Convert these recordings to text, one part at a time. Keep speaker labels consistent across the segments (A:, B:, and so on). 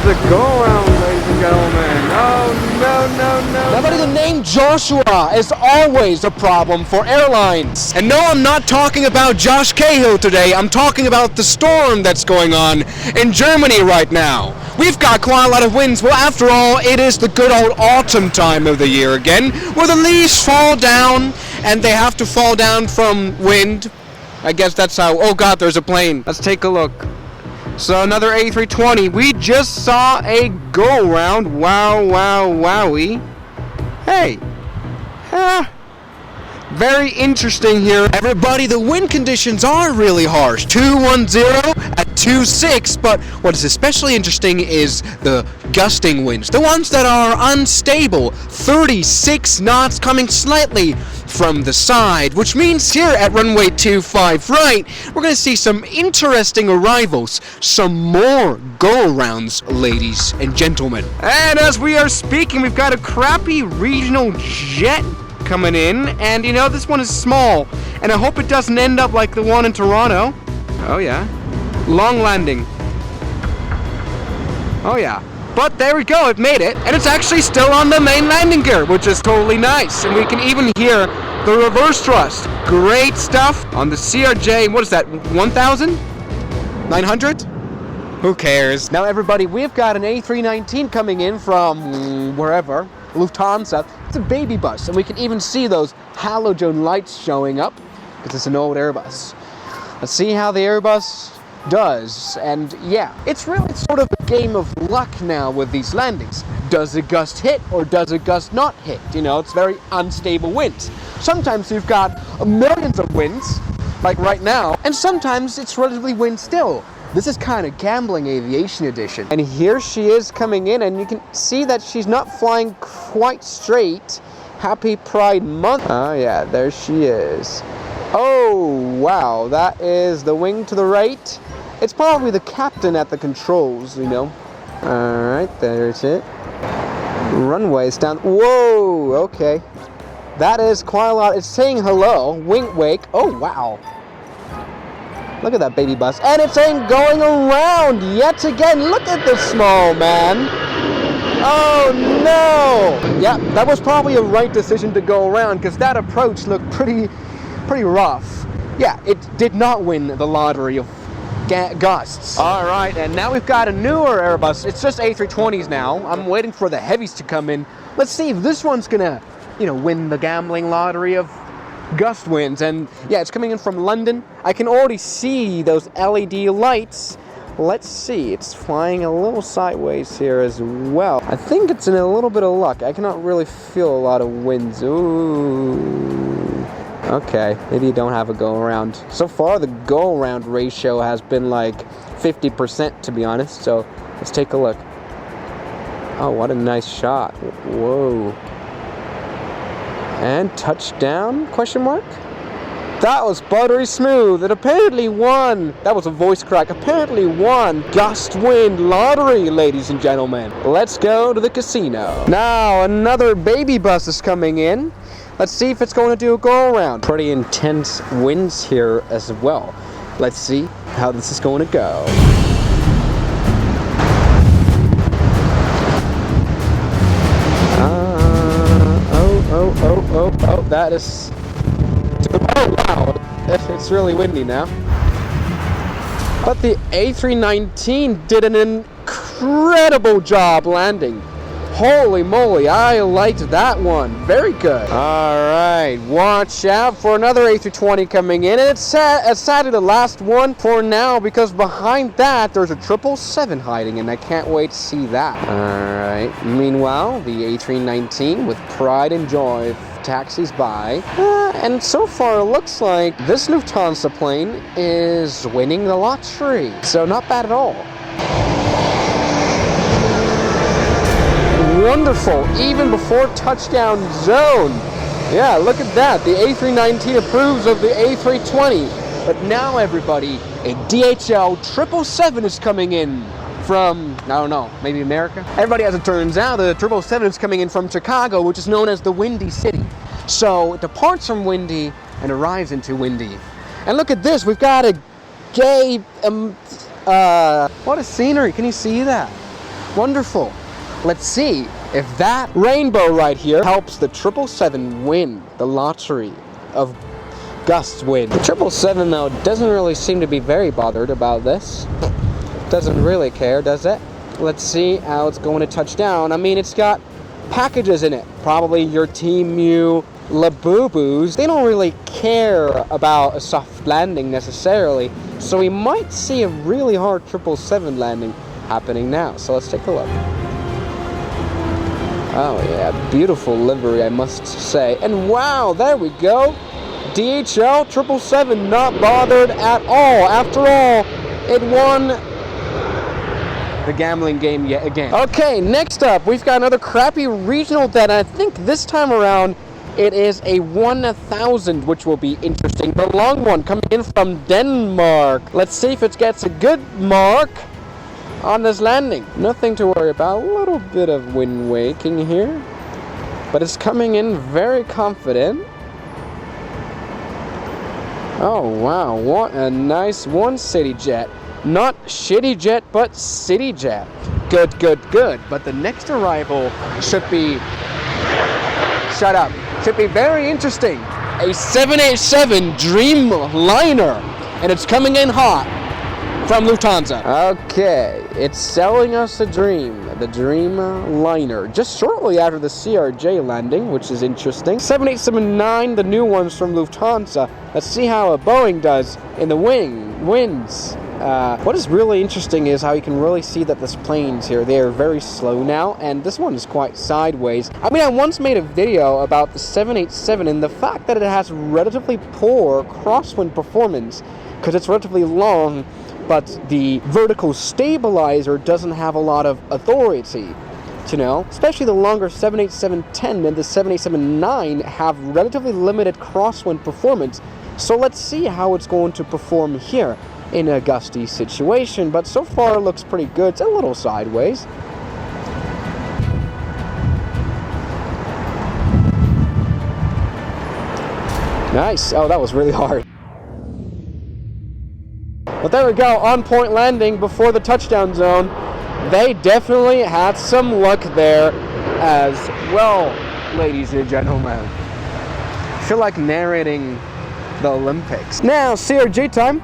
A: there's a go-around, ladies and gentlemen. Oh, no.
B: Nobody the name Joshua is always a problem for airlines. And no, I'm not talking about Josh Cahill today. I'm talking about the storm that's going on in Germany right now. We've got quite a lot of winds. Well, after all, it is the good old autumn time of the year again, where the leaves fall down, and they have to fall down from wind. I guess that's how. Oh God, there's a plane. Let's take a look. So another A320. We just saw a go-around. Wow, wowie. Hey. Very interesting here. Everybody, the wind conditions are really harsh. 210 at 26, but what is especially interesting is the gusting winds. The ones that are unstable. 36 knots coming slightly from the side, which means here at runway 25 right, we're going to see some interesting arrivals, some more go-arounds, ladies and gentlemen. And as we are speaking, we've got a crappy regional jet coming in, and you know, this one is small, and I hope it doesn't end up like the one in Toronto. Oh yeah, long landing. Oh yeah. But there we go, it made it, and it's actually still on the main landing gear, which is totally nice, and we can even hear the reverse thrust. Great stuff on the CRJ. What is that, 1,900? Who cares? Now everybody, we've got an A319 coming in from wherever, Lufthansa. It's a baby bus, and we can even see those halogen lights showing up, because it's an old Airbus. Let's see how the Airbus does, and yeah, it's really sort of a game of luck now with these landings. Does a gust hit or does a gust not hit? You know, it's very unstable winds. Sometimes you've got millions of winds, like right now, and sometimes it's relatively wind still. This is kind of gambling aviation edition. And here she is coming in, and you can see that she's not flying quite straight. Happy Pride Month. Oh yeah, there she is. Oh wow, that is the wing to the right. It's probably the captain at the controls, you know. Alright, there's it. Runway's down. Whoa, okay. That is quite a lot. It's saying hello. Wink wake. Oh wow. Look at that baby bus. And it's saying going around yet again. Look at this small man. Oh no. Yeah, that was probably a right decision to go around, because that approach looked pretty rough. Yeah, it did not win the lottery of gusts. All right, and now we've got a newer Airbus. It's just A320s now. I'm waiting for the heavies to come in. Let's see if this one's gonna, you know, win the gambling lottery of gust winds. And yeah, it's coming in from London. I can already see those LED lights. Let's see, it's flying a little sideways here as well. I think it's in a little bit of luck. I cannot really feel a lot of winds. Ooh. Okay, maybe you don't have a go-around. So far, the go-around ratio has been like 50%, to be honest. So let's take a look. Oh, what a nice shot. Whoa. And touchdown, question mark? That was buttery smooth. It apparently won. That was a voice crack. Apparently won gust wind lottery, ladies and gentlemen. Let's go to the casino. Now, another baby bus is coming in. Let's see if it's going to do a go-around. Pretty intense winds here as well. Let's see how this is going to go. Oh, that is... Oh, wow. It's really windy now. But the A319 did an incredible job landing. Holy moly, I liked that one. Very good. Alright, watch out for another A320 coming in. And it's sadly the last one for now, because behind that there's a 777 hiding, and I can't wait to see that. Alright, meanwhile, the A319 with pride and joy taxis by. And so far it looks like this Lufthansa plane is winning the lottery. So not bad at all. Wonderful, even before touchdown zone. Yeah, look at that. The A319 approves of the A320. But now, everybody, a DHL 777 is coming in from, I don't know, maybe America? Everybody, as it turns out, the 777 is coming in from Chicago, which is known as the Windy City. So it departs from Windy and arrives into Windy. And look at this, we've got a gay, what a scenery, can you see that? Wonderful. Let's see if that rainbow right here helps the 777 win the lottery of gust wind. The 777 though doesn't really seem to be very bothered about this. Doesn't really care, does it? Let's see how it's going to touch down. I mean, it's got packages in it. Probably your Temu Labubu's. They don't really care about a soft landing necessarily. So we might see a really hard 777 landing happening now. So let's take a look. Oh yeah, beautiful livery, I must say. And wow, there we go. DHL 777 not bothered at all. After all, it won the gambling game yet again. Okay, next up, we've got another crappy regional that I think this time around it is a 1000, which will be interesting. The long one coming in from Denmark. Let's see if it gets a good mark on this landing. Nothing to worry about. A little bit of wind waking here, but it's coming in very confident. Oh wow, what a nice one, city jet. Not shitty jet, but city jet. Good, good, good. But the next arrival should be... Shut up. Should be very interesting. A 787 Dreamliner. And it's coming in hot from Lufthansa. Okay, it's selling us a dream. The Dreamliner. Just shortly after the CRJ landing, which is interesting. 787-9, the new ones from Lufthansa. Let's see how a Boeing does in the winds. What is really interesting is how you can really see that this planes here, they are very slow now, and this one is quite sideways. I mean, I once made a video about the 787 and the fact that it has relatively poor crosswind performance because it's relatively long, but the vertical stabilizer doesn't have a lot of authority. You know, especially the longer 787-10 and the 787-9 have relatively limited crosswind performance. So let's see how it's going to perform here in a gusty situation, but so far it looks pretty good. It's a little sideways. Nice. Oh, that was really hard. But there we go, on point landing before the touchdown zone. They definitely had some luck there as well, ladies and gentlemen. I feel like narrating the Olympics. Now, CRJ time.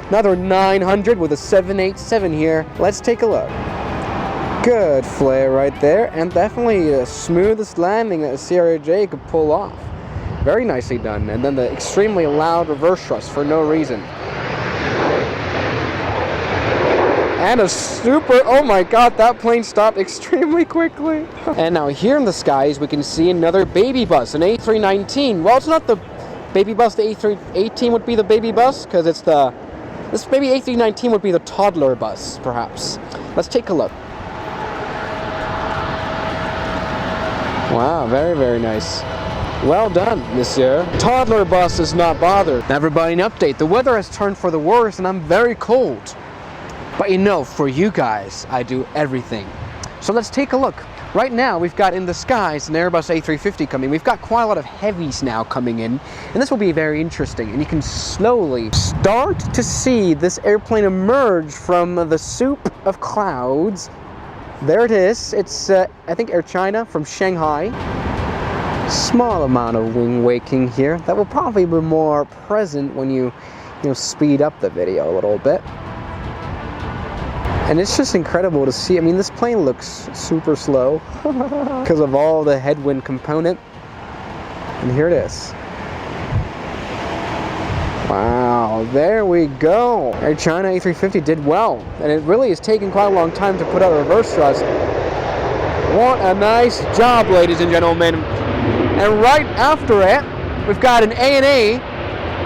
B: Another 900 with a 787 here. Let's take a look. Good flare right there, and definitely the smoothest landing that a CRJ could pull off. Very nicely done. And then the extremely loud reverse thrust for no reason. And a super, oh my god, that plane stopped extremely quickly. And now here in the skies, we can see another baby bus, an A319. Well, it's not the baby bus, the A318 would be the baby bus, because it's the... This maybe A319 would be the toddler bus, perhaps. Let's take a look. Wow, very, very nice. Well done, monsieur. Toddler bus is not bothered. Everybody, an update. The weather has turned for the worse, and I'm very cold. But you know, for you guys, I do everything. So let's take a look. Right now, we've got in the skies an Airbus A350 coming. We've got quite a lot of heavies now coming in, and this will be very interesting. And you can slowly start to see this airplane emerge from the soup of clouds. There it is. It's, I think, Air China from Shanghai. Small amount of wing waking here. That will probably be more present when you speed up the video a little bit. And it's just incredible to see. I mean, this plane looks super slow because of all the headwind component. And here it is. Wow, there we go. Air China A350 did well. And it really has taken quite a long time to put out a reverse thrust. What a nice job, ladies and gentlemen. And right after it, we've got an ANA,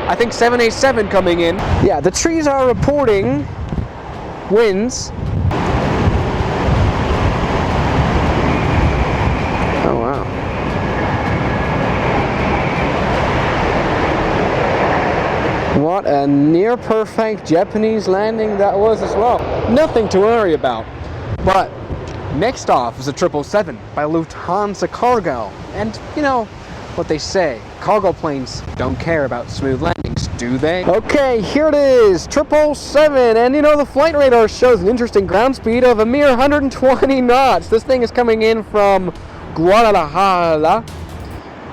B: I think 787 coming in. Yeah, the trees are reporting winds. Oh wow. What a near perfect Japanese landing that was as well. Nothing to worry about. But next off is a 777 by Lufthansa Cargo. And you know what they say, cargo planes don't care about smooth landings. do they? Okay, here it is, 777, and you know, the flight radar shows an interesting ground speed of a mere 120 knots. This thing is coming in from Guadalajara,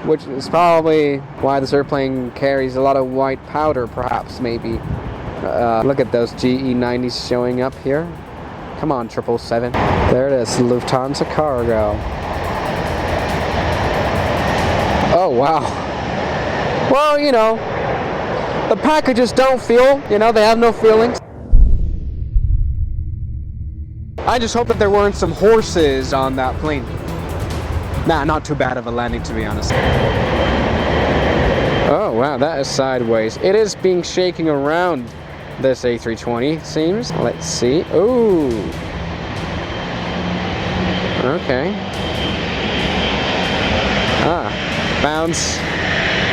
B: which is probably why this airplane carries a lot of white powder, perhaps, maybe. Look at those GE90s showing up here. Come on, 777. There it is, Lufthansa cargo. Oh, wow. Well, you know, the packages don't feel, you know, they have no feelings. I just hope that there weren't some horses on that plane. Nah, not too bad of a landing, to be honest. Oh, wow, that is sideways. It is being shaking around, this A320, it seems. Let's see. Ooh. Okay. Bounce.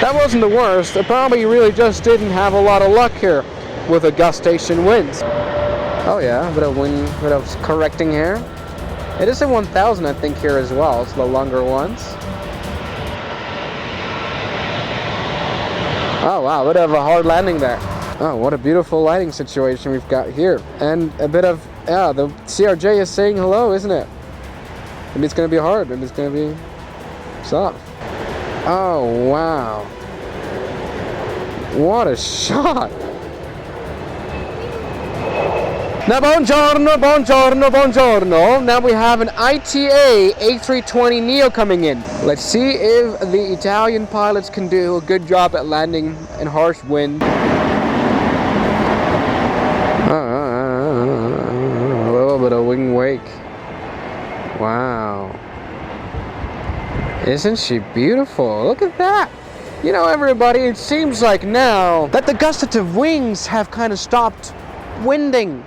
B: That wasn't the worst. It probably really just didn't have a lot of luck here with the gustation winds. Oh yeah, a bit of wind, bit of correcting here. It is a 1000, I think, here as well. It's the longer ones. Oh wow, a bit of a hard landing there. Oh, what a beautiful lighting situation we've got here. And a bit of, yeah, the CRJ is saying hello, isn't it? Maybe it's going to be hard, maybe it's going to be soft. Oh, wow. What a shot. Now, buongiorno, buongiorno, buongiorno. Now we have an ITA A320neo coming in. Let's see if the Italian pilots can do a good job at landing in harsh wind. A little bit of wing wake. Wow. Isn't she beautiful? Look at that. You know, everybody, it seems like now that the gustative wings have kind of stopped winding.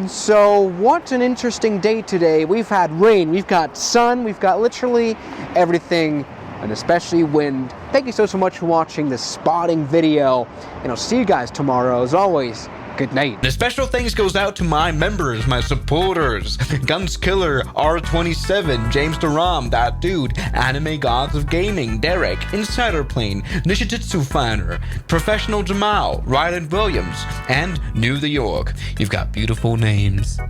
B: So what an interesting day today. We've had rain, we've got sun, we've got literally everything, and especially wind. Thank you so much for watching this spotting video, and I'll see you guys tomorrow. As always, good night.
C: The special thanks goes out to my members, my supporters, Guns Killer, R27, James Duram, That Dude, Anime Gods of Gaming, Derek, Insider Plane, Nishijutsu Finer, Professional Jamal, Ryland Williams, and New the York. You've got beautiful names.